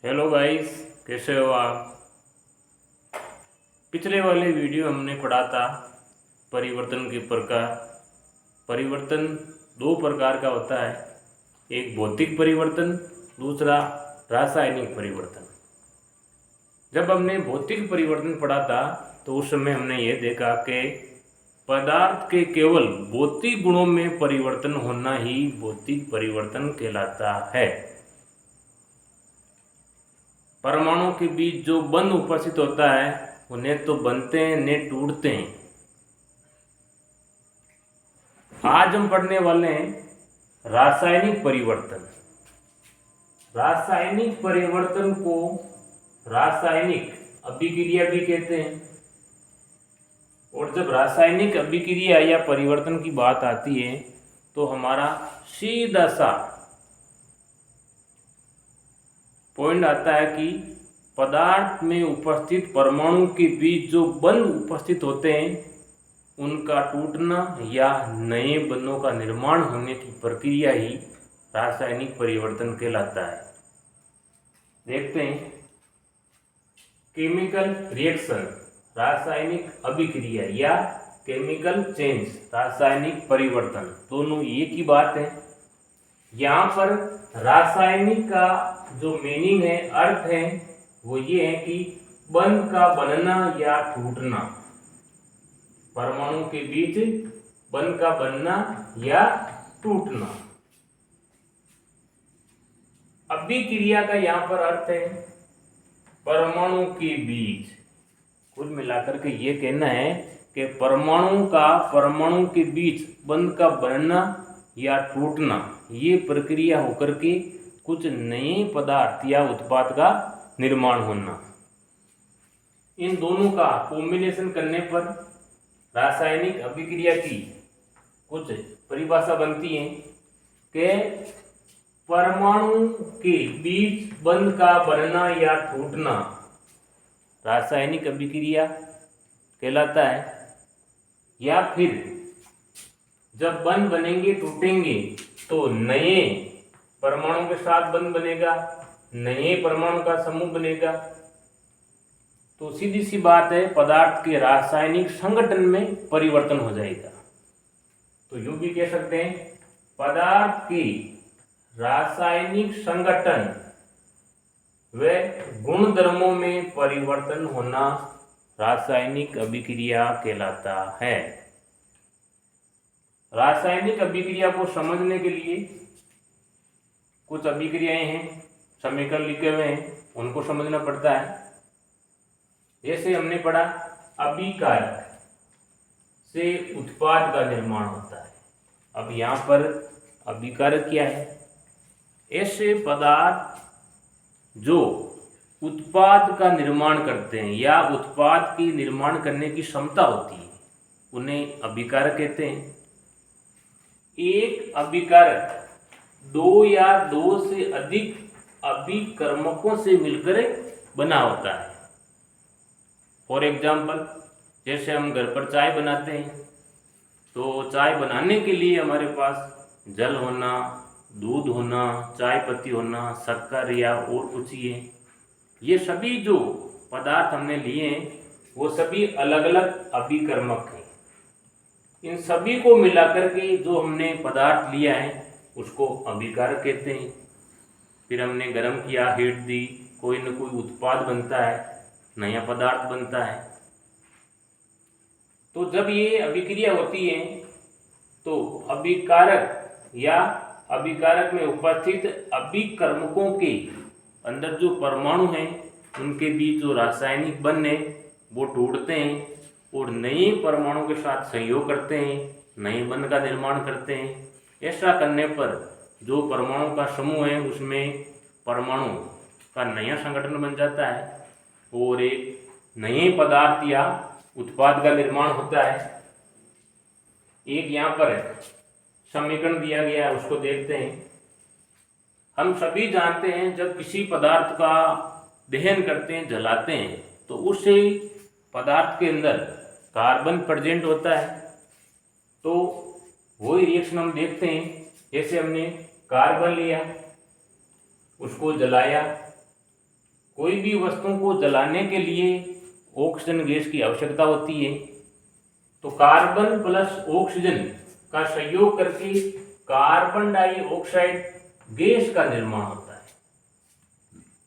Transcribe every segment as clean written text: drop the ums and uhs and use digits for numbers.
Hello guys, कैसे हो आप। पिछले वाले वीडियो हमने पढ़ा था परिवर्तन के प्रकार। परिवर्तन दो प्रकार का होता है, एक भौतिक परिवर्तन, दूसरा रासायनिक परिवर्तन। जब हमने भौतिक परिवर्तन पढ़ा था तो उस समय हमने ये देखा कि पदार्थ के केवल भौतिक गुणों में परिवर्तन होना ही भौतिक परिवर्तन कहलाता है। परमाणु के बीच जो बंध उपस्थित होता है वो न तो बनते हैं न टूटते हैं। आज हम पढ़ने वाले हैं रासायनिक परिवर्तन। रासायनिक परिवर्तन को रासायनिक अभिक्रिया भी कहते हैं। और जब रासायनिक अभिक्रिया या परिवर्तन की बात आती है तो हमारा सीधा सा पॉइंट आता है कि पदार्थ में उपस्थित परमाणु के बीच जो बंध उपस्थित होते हैं उनका टूटना या नए बंधों का निर्माण होने की प्रक्रिया ही रासायनिक परिवर्तन कहलाता है। देखते हैं केमिकल रिएक्शन, रासायनिक अभिक्रिया या केमिकल चेंज, रासायनिक परिवर्तन, दोनों एक ही बात है। यहाँ पर रासायनिक का जो मीनिंग है, अर्थ है, वो ये है कि बंध का बनना या टूटना, परमाणु के बीच बंध का बनना या टूटना। अभिक्रिया का यहाँ पर अर्थ है परमाणु के बीच। कुल मिलाकर के ये कहना है कि परमाणु के बीच बंध का बनना या टूटना, ये प्रक्रिया होकर के कुछ नए पदार्थ या उत्पाद का निर्माण होना। इन दोनों का कॉम्बिनेशन करने पर रासायनिक अभिक्रिया की कुछ परिभाषा बनती है कि परमाणु के बीच बंध का बनना या टूटना रासायनिक अभिक्रिया कहलाता है। या फिर जब बंध बनेंगे टूटेंगे तो नए परमाणु के साथ बंध बनेगा, नए परमाणु का समूह बनेगा। तो सीधी सी बात है, पदार्थ के रासायनिक संगठन में परिवर्तन हो जाएगा। तो यूं भी कह सकते हैं पदार्थ की रासायनिक संगठन व गुणधर्मों में परिवर्तन होना रासायनिक अभिक्रिया कहलाता है। रासायनिक अभिक्रिया को समझने के लिए कुछ अभिक्रियाएं हैं, समीकरण लिखे हुए हैं, उनको समझना पड़ता है। जैसे हमने पढ़ा अभिकारक से उत्पाद का निर्माण होता है। अब यहाँ पर अभिकारक क्या है? ऐसे पदार्थ जो उत्पाद का निर्माण करते हैं या उत्पाद की निर्माण करने की क्षमता होती है, उन्हें अभिकारक कहते हैं। एक अभिकारक दो या दो से अधिक अभिकर्मकों से मिलकर बना होता है। फॉर एग्जाम्पल, जैसे हम घर पर चाय बनाते हैं तो चाय बनाने के लिए हमारे पास जल होना, दूध होना, चाय पत्ती होना, शक्कर या और कुछ ये सभी जो पदार्थ हमने लिए हैं वो सभी अलग अलग अभिकर्मक हैं। इन सभी को मिलाकर के जो हमने पदार्थ लिया है उसको अभिकारक कहते हैं। फिर हमने गर्म किया, हीट दी, कोई न कोई उत्पाद बनता है, नया पदार्थ बनता है। तो जब ये अभिक्रिया होती है तो अभिकारक या अभिकारक में उपस्थित अभिकर्मकों के अंदर जो परमाणु हैं उनके बीच जो रासायनिक बंध है वो टूटते हैं और नए परमाणु के साथ सहयोग करते हैं, नए बंध का निर्माण करते हैं। ऐसा करने पर जो परमाणु का समूह है उसमें परमाणु का नया संगठन बन जाता है और एक नए पदार्थ या उत्पाद का निर्माण होता है। एक यहाँ पर समीकरण दिया गया है, उसको देखते हैं। हम सभी जानते हैं जब किसी पदार्थ का दहन करते हैं, जलाते हैं, तो उस पदार्थ के अंदर कार्बन प्रेजेंट होता है। तो वही रिएक्शन हम देखते हैं। जैसे हमने कार्बन लिया, उसको जलाया कोई भी वस्तु को जलाने के लिए ऑक्सीजन गैस की आवश्यकता होती है। तो कार्बन प्लस ऑक्सीजन का संयोग करके कार्बन डाइऑक्साइड गैस का निर्माण होता है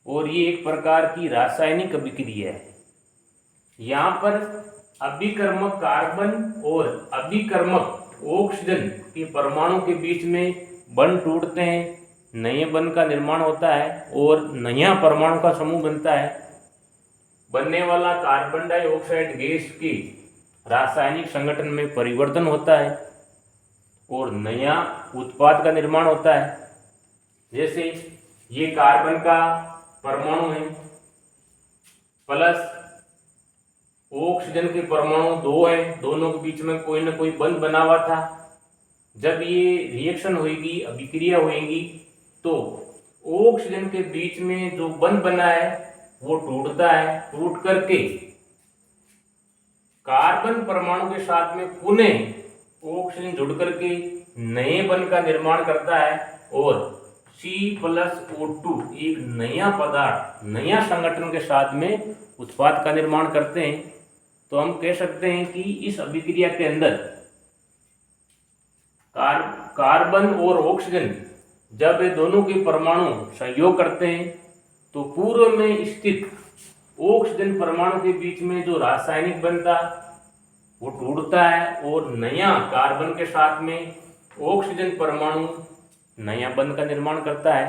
और ये एक प्रकार की रासायनिक अभिक्रिया है। यहाँ पर अभिकर्मक कार्बन और अभिकर्मक ऑक्सीजन के परमाणु के बीच में बंध टूटते हैं, नए बंध का निर्माण होता है और नया परमाणु का समूह बनता है। बनने वाला कार्बन डाइऑक्साइड गैस के रासायनिक संगठन में परिवर्तन होता है और नया उत्पाद का निर्माण होता है। जैसे ये कार्बन का परमाणु है प्लस ऑक्सीजन के परमाणु 2 हैं, दोनों के बीच में कोई ना कोई बंध बना हुआ था। जब ये रिएक्शन होगी, अभिक्रिया होगी, तो ऑक्सीजन के बीच में जो बंध बना है वो टूटता है, टूट करके कार्बन परमाणु के साथ में पुनः ऑक्सीजन जुड़ करके नए बंध का निर्माण करता है और C+O2 एक नया पदार्थ, नया संगठन के साथ में उत्पाद का निर्माण करते हैं। तो हम कह सकते हैं कि इस अभिक्रिया के अंदर कार्बन और ऑक्सीजन जब ये दोनों के परमाणु संयोग करते हैं तो पूर्व में स्थित ऑक्सीजन परमाणु के बीच में जो रासायनिक बनता वो टूटता है और नया कार्बन के साथ में ऑक्सीजन परमाणु नया बंध का निर्माण करता है।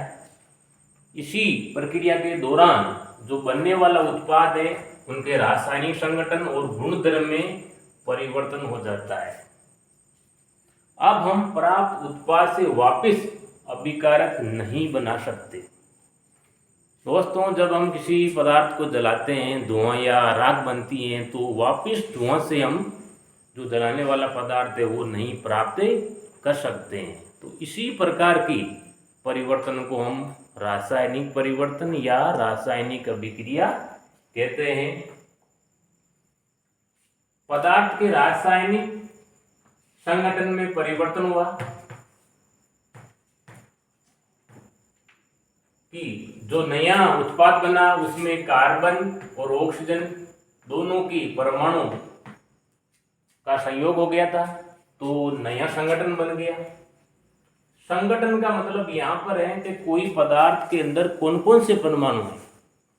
इसी प्रक्रिया के दौरान जो बनने वाला उत्पाद है उनके रासायनिक संगठन और गुणधर्म में परिवर्तन हो जाता है। अब हम प्राप्त उत्पाद से वापस अभिकारक नहीं बना सकते। दोस्तों, जब हम किसी पदार्थ को जलाते हैं, धुआं या राख बनती है, तो वापस धुआं से हम जो जलाने वाला पदार्थ है वो नहीं प्राप्त कर सकते हैं। तो इसी प्रकार की परिवर्तन को हम रासायनिक परिवर्तन या रासायनिक अभिक्रिया कहते हैं। पदार्थ के रासायनिक संगठन में परिवर्तन हुआ कि जो नया उत्पाद बना उसमें कार्बन और ऑक्सीजन दोनों की परमाणु का संयोग हो गया था, तो नया संगठन बन गया। संगठन का मतलब यहाँ पर है कि कोई पदार्थ के अंदर कौन कौन से परमाणु हैं,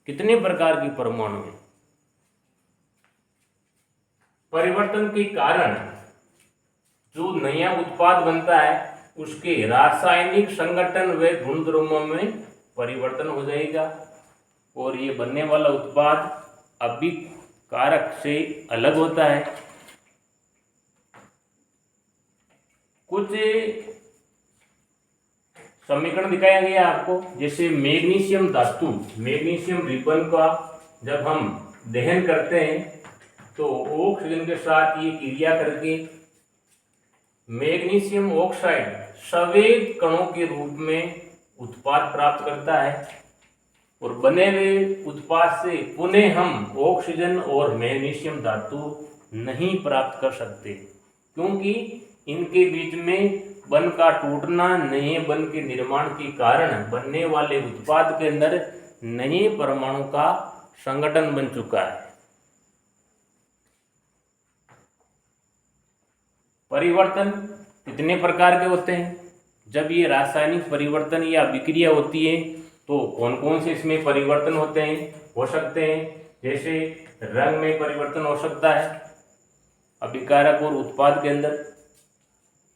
कितने प्रकार के परमाणु हैं। परिवर्तन के कारण जो नया उत्पाद बनता है उसके रासायनिक संगठन व गुणधर्मों में परिवर्तन हो जाएगा और ये बनने वाला उत्पाद अभिकारक से अलग होता है। कुछ समीकरण दिखाया गया आपको, जैसे मैग्नीशियम धातु, मैग्नीशियम रिबन का जब हम दहन करते हैं तो ऑक्सीजन के साथ ये क्रिया करके मैग्नीशियम ऑक्साइड सफेद कणों के रूप में उत्पाद प्राप्त करता है और बने हुए उत्पाद से पुनः हम ऑक्सीजन और मैग्नीशियम धातु नहीं प्राप्त कर सकते, क्योंकि इनके बीच में बंध का टूटना, नए बंध के निर्माण के कारण बनने वाले उत्पाद के अंदर नए परमाणु का संगठन बन चुका है। परिवर्तन कितने प्रकार के होते हैं? जब ये रासायनिक परिवर्तन या अभिक्रिया होती है तो कौन कौन से इसमें परिवर्तन होते हैं, हो सकते हैं? जैसे रंग में परिवर्तन हो सकता है अभिकारक और उत्पाद के अंदर,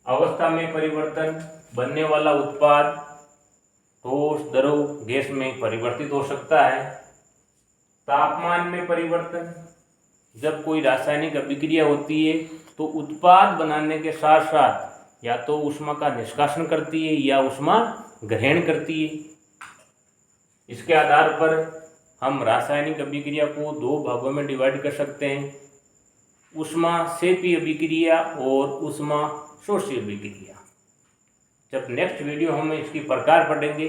अवस्था में परिवर्तन, बनने वाला उत्पाद ठोस, द्रव, गैस में परिवर्तित हो सकता है। तापमान में परिवर्तन, जब कोई रासायनिक अभिक्रिया होती है तो उत्पाद बनाने के साथ साथ या तो ऊष्मा का निष्कासन करती है या ऊष्मा ग्रहण करती है। इसके आधार पर हम रासायनिक अभिक्रिया को दो भागों में डिवाइड कर सकते हैं, ऊष्मा सेपी अभिक्रिया और ऊष्मा शोषी अभिक्रिया। जब नेक्स्ट वीडियो हम इसकी प्रकार पढ़ेंगे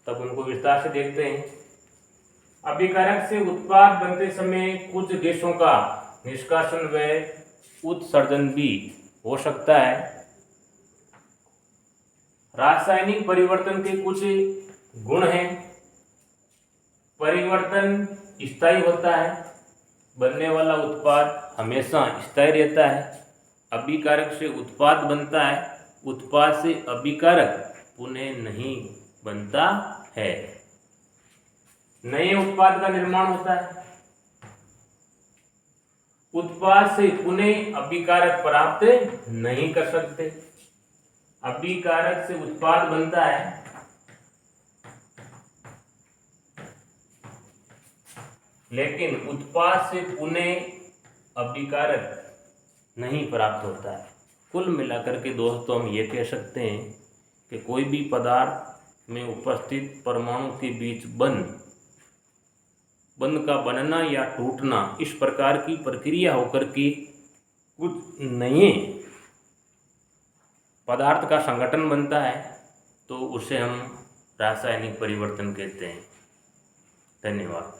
तब उनको विस्तार से देखते हैं। अभिकारक से उत्पाद बनते समय कुछ गैसों का निष्कासन व उत्सर्जन भी हो सकता है। रासायनिक परिवर्तन के कुछ गुण हैं। परिवर्तन स्थायी होता है, बनने वाला उत्पाद हमेशा स्थायी रहता है। अभिकारक से उत्पाद बनता है, उत्पाद से अभिकारक पुनः नहीं बनता है। नए उत्पाद का निर्माण होता है, उत्पाद से पुनः अभिकारक प्राप्त नहीं कर सकते। अभिकारक से उत्पाद बनता है, लेकिन उत्पाद से पुनः अभिकारक नहीं प्राप्त होता है। कुल मिलाकर के दोस्तों हम ये कह सकते हैं कि कोई भी पदार्थ में उपस्थित परमाणु के बीच बंध का बनना या टूटना, इस प्रकार की प्रक्रिया होकर के कुछ नए पदार्थ का संगठन बनता है, तो उसे हम रासायनिक परिवर्तन कहते हैं। धन्यवाद।